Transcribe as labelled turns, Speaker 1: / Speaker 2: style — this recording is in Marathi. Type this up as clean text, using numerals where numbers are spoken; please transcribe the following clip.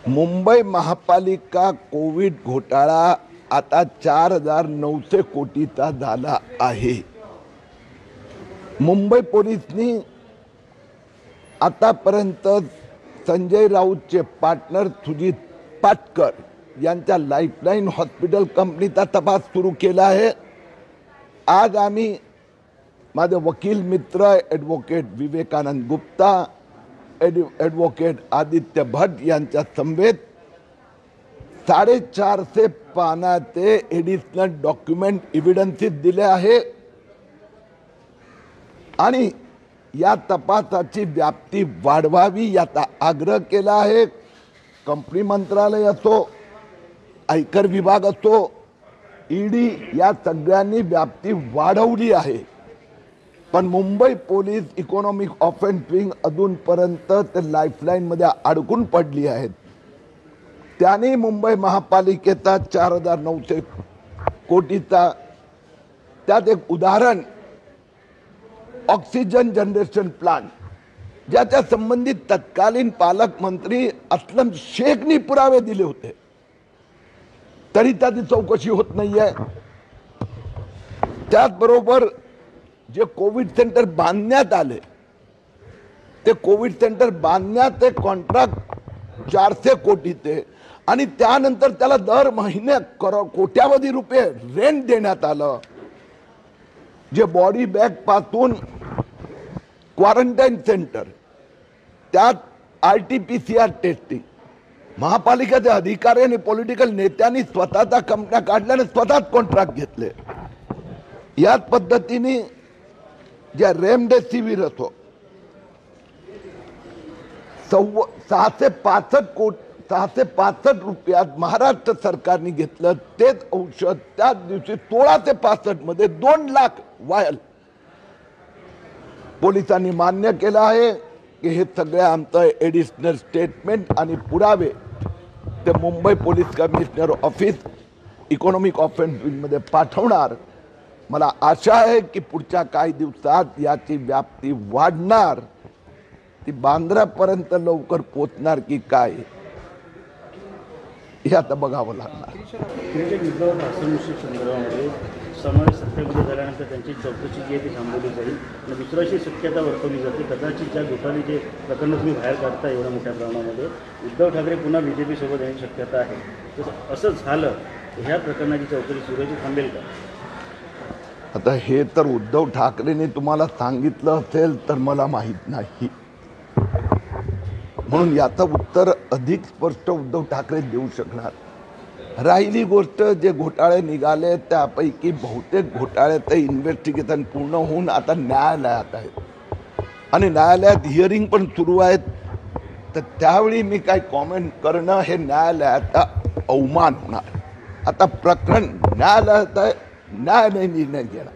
Speaker 1: मुंबई महापालिका कोविड घोटाळा आता 4,900 कोटीचा झाला आहे। मुंबई पोलिसांनी आतापर्यंत संजय राऊतचे पार्टनर सुजित पाटकर यांच्या लाईफलाईन हॉस्पिटल कंपनीचा तपास सुरू केला आहे। आज आम्ही माझे वकील मित्र ॲडव्होकेट विवेकानंद गुप्ता, ॲडव्होकेट आदित्य भट्ट यांच्या समवेत 450 पानाचे एडिशनल डॉक्युमेंट एव्हिडन्सेस दिले आहे आणि या तपासाची व्याप्ती वाढवावी याचा आग्रह केला आहे। कंपनी मंत्रालय असो, आयकर विभाग असो, ईडी या सगळ्यांनी व्याप्ती वाढवली आहे, पण Mumbai police economic offence wing अजूनपर्यंत ते लाईफलाईन मध्ये अडकून पडली आहेत। त्याने मुंबई महापालिकेचा 4,900 कोटीचा त्यात एक उदाहरण ऑक्सिजन जनरेशन प्लांट ज्याच्या संबंधित तत्कालीन पालकमंत्री असलम शेखनी पुरावे दिले होते, तरी त्याची चौकशी होत नाहीये। त्याचबरोबर जे कोविड सेंटर बांधण्यात आले ते कोविड सेंटर बांधण्याचे कॉन्ट्रॅक्ट 400 कोटीचे आणि त्यानंतर त्याला दर महिने कोट्यावधी रुपये रेंट देण्यात आलं। जे बॉडी बॅग पासून क्वारंटाईन सेंटर, त्यात RT-PCR टेस्टिंग, महापालिकेचे अधिकारी आणि पॉलिटिकल नेत्यांनी स्वतःचा कंपन्या काढल्याने स्वतःच कॉन्ट्रॅक्ट घेतले। याच पद्धतीने जे रेमडेसिवीर असो 665 रुपयात महाराष्ट्र सरकारने घेतलं तेच औषध त्याच दिवशी 16 ते 65 मध्ये 2 लाख वायल पोलिसांनी मान्य केलं आहे की हे सगळे आमचं एडिशनल स्टेटमेंट आणि पुरावे ते Mumbai police commissioner office economic offence wing मध्ये पाठवणार। मला आशा आहे की पुढच्या काही दिवसात याची व्याप्ती वाढणार, ती बांद्रापर्यंत लवकर पोहोचणार की काय हे आता बघावं लागणार।
Speaker 2: समावेश सत्तेमध्ये झाल्यानंतर त्यांची चौकशी जी आहे ती थांबवली जाईल आणि दुसरी अशी शक्यता वर्तवली जाते कदाचित ज्या घोटाळे जे प्रकरण तुम्ही बाहेर काढता एवढ्या मोठ्या प्रमाणामध्ये उद्धव ठाकरे पुन्हा BJP सोबत येण्याची शक्यता आहे। तसं असं झालं ह्या प्रकरणाची चौकशी सुरूची थांबेल का?
Speaker 1: आता हे तर उद्धव ठाकरेंनी तुम्हाला सांगितलं असेल तर मला माहित नाही, म्हणून याचं उत्तर अधिक स्पष्ट उद्धव ठाकरे देऊ शकणार। राहिली गोष्ट जे घोटाळे निघाले त्यापैकी बहुतेक घोटाळ्याचं इन्व्हेस्टिगेशन पूर्ण होऊन आता न्यायालयात आहे आणि न्यायालयात हिअरिंग पण सुरू आहेत, तर त्यावेळी मी काय कॉमेंट करणं हे न्यायालयाचा अवमान होणार। आता प्रकरण न्यायालयात आहे, न्यायालय निर्णय घेणार।